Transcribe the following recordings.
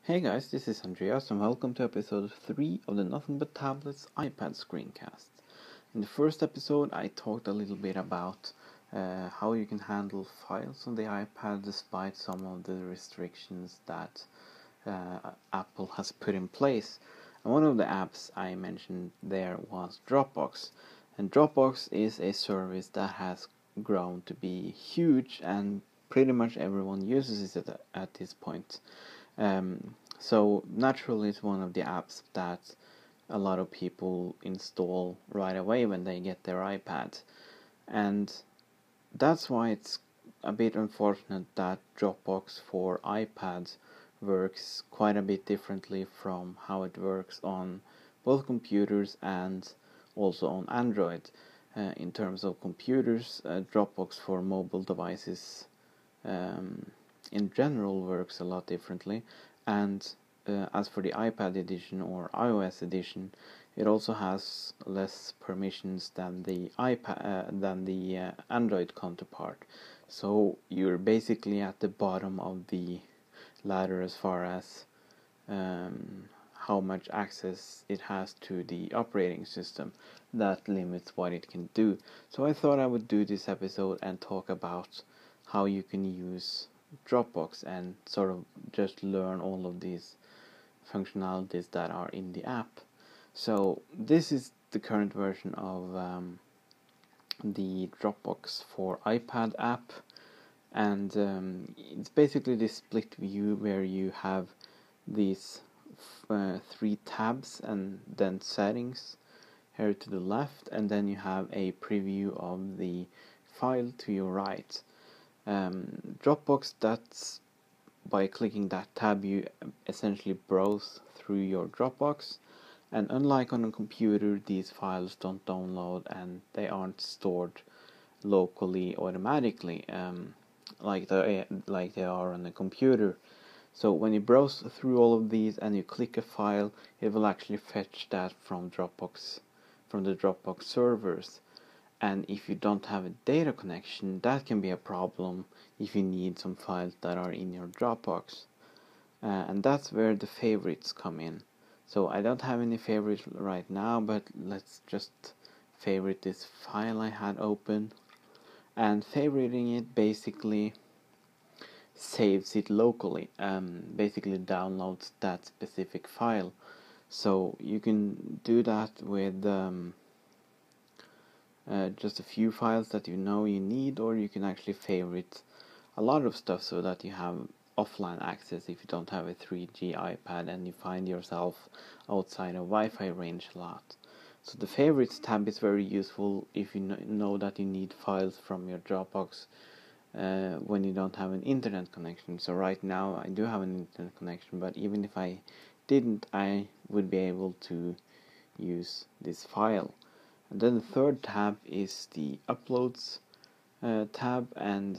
Hey guys, this is Andreas and welcome to episode 3 of the Nothing But Tablets iPad screencast. In the first episode I talked a little bit about how you can handle files on the iPad despite some of the restrictions that Apple has put in place. And one of the apps I mentioned there was Dropbox. And Dropbox is a service that has grown to be huge and pretty much everyone uses it at this point. So naturally it's one of the apps that a lot of people install right away when they get their iPad, and that's why it's a bit unfortunate that Dropbox for iPad works quite a bit differently from how it works on both computers and also on Android. In terms of computers, Dropbox for mobile devices in general works a lot differently, and as for the iPad edition or iOS edition, it also has less permissions than the Android counterpart. So you're basically at the bottom of the ladder as far as how much access it has to the operating system. That limits what it can do. So I thought I would do this episode and talk about how you can use Dropbox and sort of just learn all of these functionalities that are in the app. So this is the current version of the Dropbox for iPad app, and it's basically this split view where you have these three tabs and then settings here to the left, and then you have a preview of the file to your right. Dropbox, that's by clicking that tab you essentially browse through your Dropbox, and unlike on a computer, these files don't download and they aren't stored locally automatically like they are on a computer. So when you browse through all of these and you click a file, it will actually fetch that from Dropbox, from the Dropbox servers. And if you don't have a data connection, that can be a problem if you need some files that are in your Dropbox. And that's where the favorites come in. So I don't have any favorites right now, but let's just favorite this file I had open. And favoriting it basically saves it locally, basically downloads that specific file. So you can do that with just a few files that you know you need, or you can actually favorite a lot of stuff so that you have offline access if you don't have a 3G iPad and you find yourself outside of Wi-Fi range a lot. So the favorites tab is very useful if you know that you need files from your Dropbox when you don't have an internet connection. So right now I do have an internet connection, but even if I didn't, I would be able to use this file. And then the third tab is the Uploads tab, and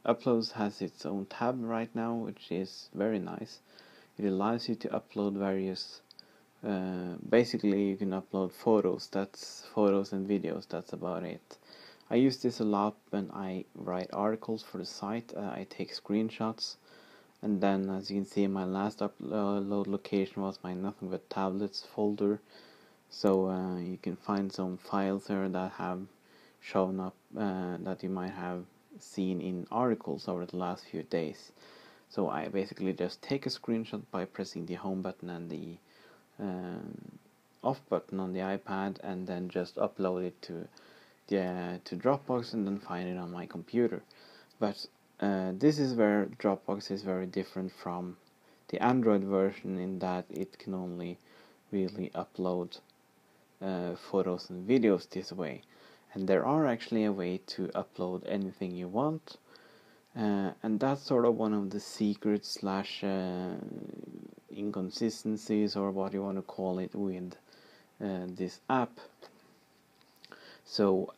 Uploads has its own tab right now, which is very nice. It allows you to upload various basically you can upload photos, that's photos and videos, that's about it. I use this a lot when I write articles for the site. I take screenshots, and then as you can see, my last upload location was my Nothing But Tablets folder. So you can find some files there that have shown up that you might have seen in articles over the last few days. So I basically just take a screenshot by pressing the home button and the off button on the iPad, and then just upload it to Dropbox and then find it on my computer. But this is where Dropbox is very different from the Android version in that it can only really upload photos and videos this way, and there are actually a way to upload anything you want, and that's sort of one of the secrets slash inconsistencies, or what you want to call it, with this app. So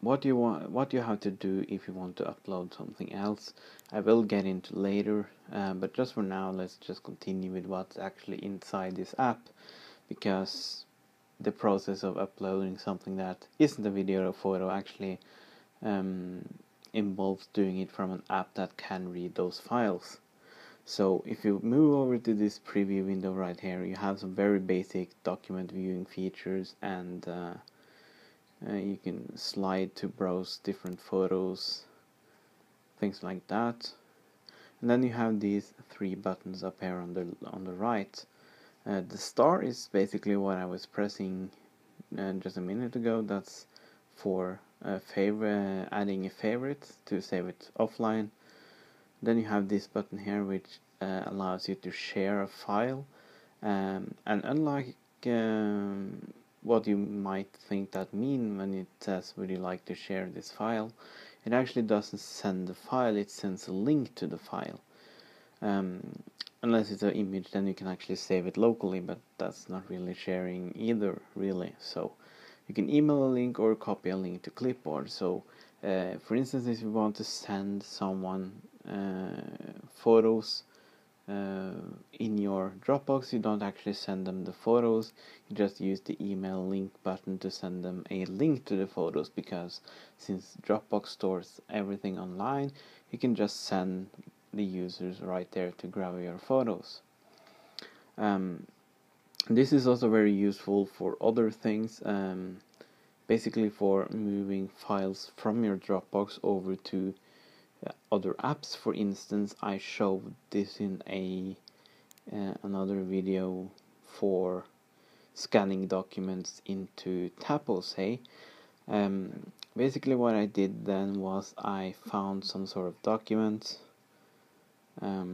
what you have to do if you want to upload something else, I will get into later, but just for now let's just continue with what's actually inside this app, because the process of uploading something that isn't a video or photo actually involves doing it from an app that can read those files. So if you move over to this preview window right here, you have some very basic document viewing features, and you can slide to browse different photos, things like that. And then you have these three buttons up here on the right. The star is basically what I was pressing just a minute ago. That's for adding a favorite to save it offline. Then you have this button here, which allows you to share a file, and unlike what you might think that mean when it says would you like to share this file, it actually doesn't send the file, it sends a link to the file. Unless it's an image, then you can actually save it locally, but that's not really sharing either, really. So you can email a link or copy a link to clipboard. So for instance, if you want to send someone photos in your Dropbox, you don't actually send them the photos, you just use the email link button to send them a link to the photos, because since Dropbox stores everything online, you can just send the users right there to grab your photos. This is also very useful for other things, basically for moving files from your Dropbox over to other apps. For instance, I showed this in another video for scanning documents into Taposay. Basically what I did then was I found some sort of document. Let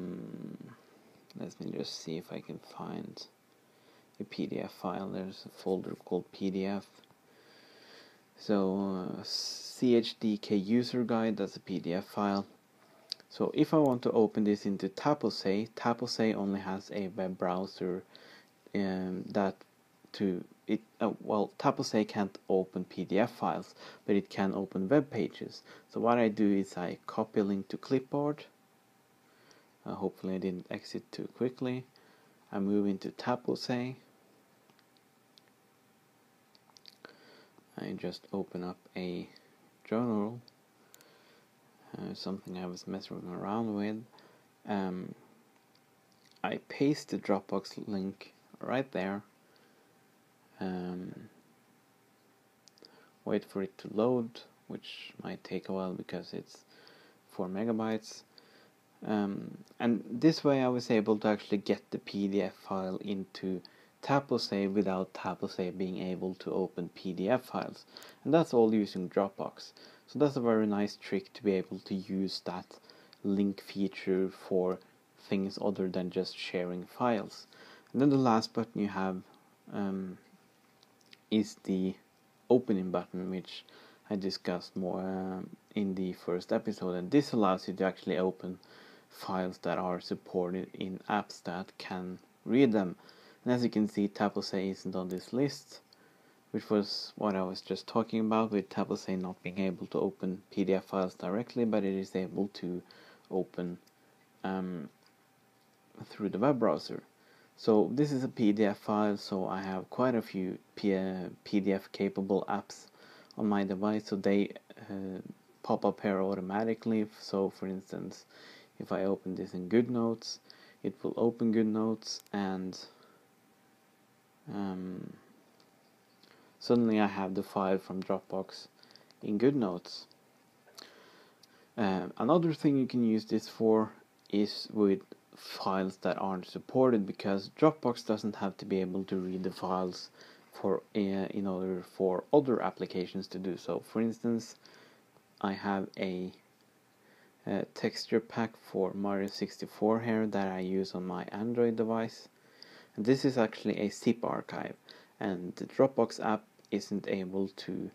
me just see if I can find a PDF file. There's a folder called PDF. So CHDK user guide, that's a PDF file. So if I want to open this into Taposay, Taposay only has a web browser Taposay can't open PDF files, but it can open web pages. So what I do is I copy a link to clipboard. Hopefully I didn't exit too quickly. I move into Taposay. I just open up a journal, something I was messing around with. I paste the Dropbox link right there. Wait for it to load, which might take a while because it's 4 megabytes. And this way I was able to actually get the PDF file into Taposay without Taposay being able to open PDF files. And that's all using Dropbox. So that's a very nice trick to be able to use that link feature for things other than just sharing files. And then the last button you have is the opening button, which I discussed more in the first episode. And this allows you to actually open files that are supported in apps that can read them. And as you can see, Taposay isn't on this list, which was what I was just talking about, with Taposay not being able to open PDF files directly, but it is able to open through the web browser. So this is a PDF file, so I have quite a few PDF capable apps on my device, so they pop up here automatically. So for instance, if I open this in GoodNotes, it will open GoodNotes, and suddenly I have the file from Dropbox in GoodNotes. Another thing you can use this for is with files that aren't supported, because Dropbox doesn't have to be able to read the files for in order for other applications to do so. For instance, I have a texture pack for Mario 64 here that I use on my Android device, and this is actually a zip archive, and the Dropbox app isn't able to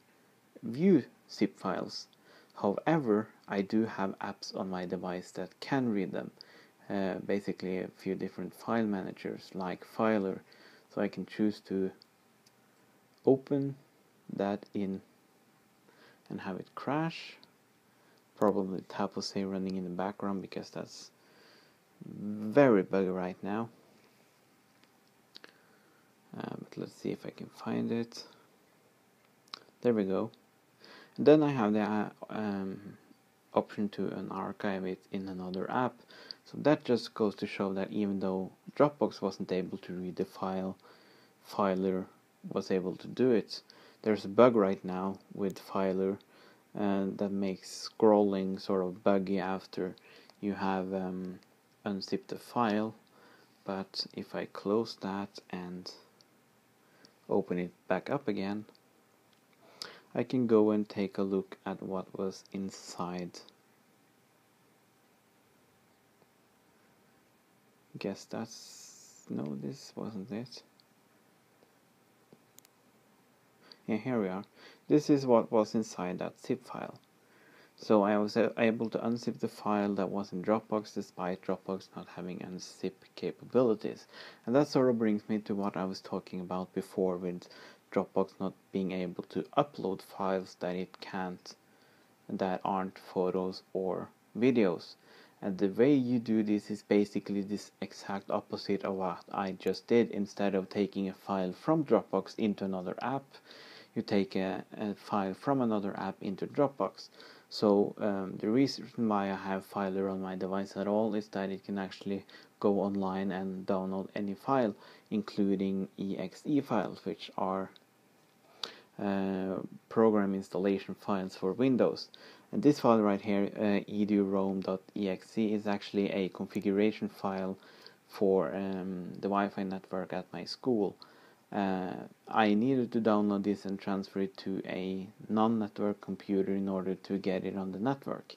view zip files. However, I do have apps on my device that can read them, basically a few different file managers like Filer, so I can choose to open that in and have it crash. Probably Taposay running in the background because that's very buggy right now. But let's see if I can find it. There we go. And then I have the option to archive it in another app. So that just goes to show that even though Dropbox wasn't able to read the file, Filer was able to do it. There's a bug right now with Filer that makes scrolling sort of buggy after you have unzipped the file. But if I close that and open it back up again, I can go and take a look at what was inside. Guess that's... no, this wasn't it. Yeah, here we are. This is what was inside that zip file. So I was able to unzip the file that was in Dropbox despite Dropbox not having unzip capabilities. And that sort of brings me to what I was talking about before with Dropbox not being able to upload files that it can't, that aren't photos or videos. And the way you do this is basically this exact opposite of what I just did. Instead of taking a file from Dropbox into another app, you take a file from another app into Dropbox. So the reason why I have Filer on my device at all is that it can actually go online and download any file, including Exe Files, which are program installation files for Windows. And this file right here, edurome.exe, is actually a configuration file for the Wi-Fi network at my school. I needed to download this and transfer it to a non-network computer in order to get it on the network.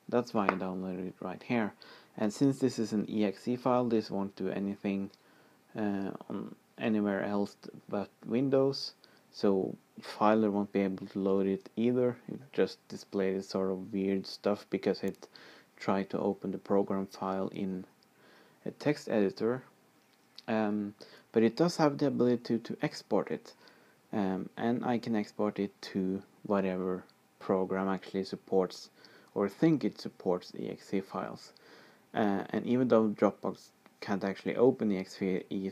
That's why I downloaded it right here. And since this is an exe file, this won't do anything on anywhere else but Windows. So Filer won't be able to load it either. It just displayed this sort of weird stuff because it tried to open the program file in a text editor. But it does have the ability to export it, and I can export it to whatever program actually supports or think it supports exe files. And even though Dropbox can't actually open the exe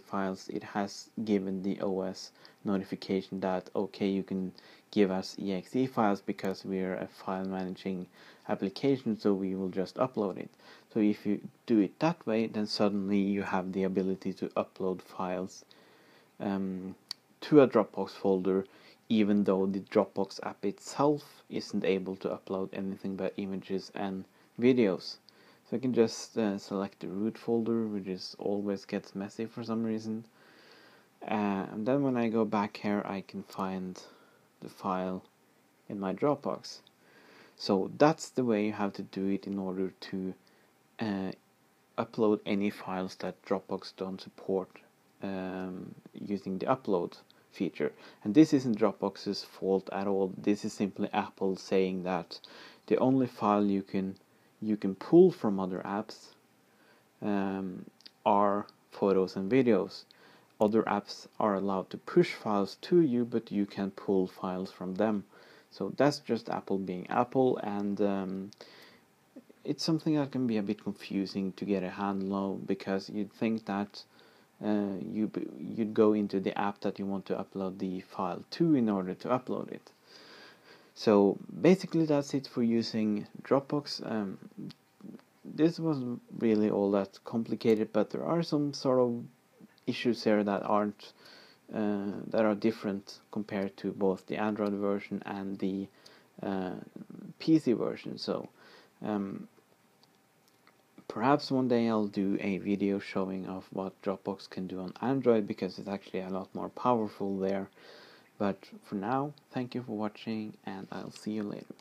files, it has given the OS notification that okay, you can give us exe files because we're a file managing application, so we will just upload it. So if you do it that way, then suddenly you have the ability to upload files to a Dropbox folder, even though the Dropbox app itself isn't able to upload anything but images and videos. So I can just select the root folder, which is always gets messy for some reason. And then when I go back here, I can find the file in my Dropbox. So that's the way you have to do it in order to upload any files that Dropbox don't support using the upload feature. And this isn't Dropbox's fault at all. This is simply Apple saying that the only file you can pull from other apps are photos and videos. Other apps are allowed to push files to you, but you can pull files from them. So that's just Apple being Apple, and it's something that can be a bit confusing to get a handle of, because you'd think that you'd go into the app that you want to upload the file to in order to upload it. So basically that's it for using Dropbox. This wasn't really all that complicated, but there are some sort of issues here that aren't that are different compared to both the Android version and the PC version. So perhaps one day I'll do a video showing of what Dropbox can do on Android, because it's actually a lot more powerful there. But for now, thank you for watching, and I'll see you later.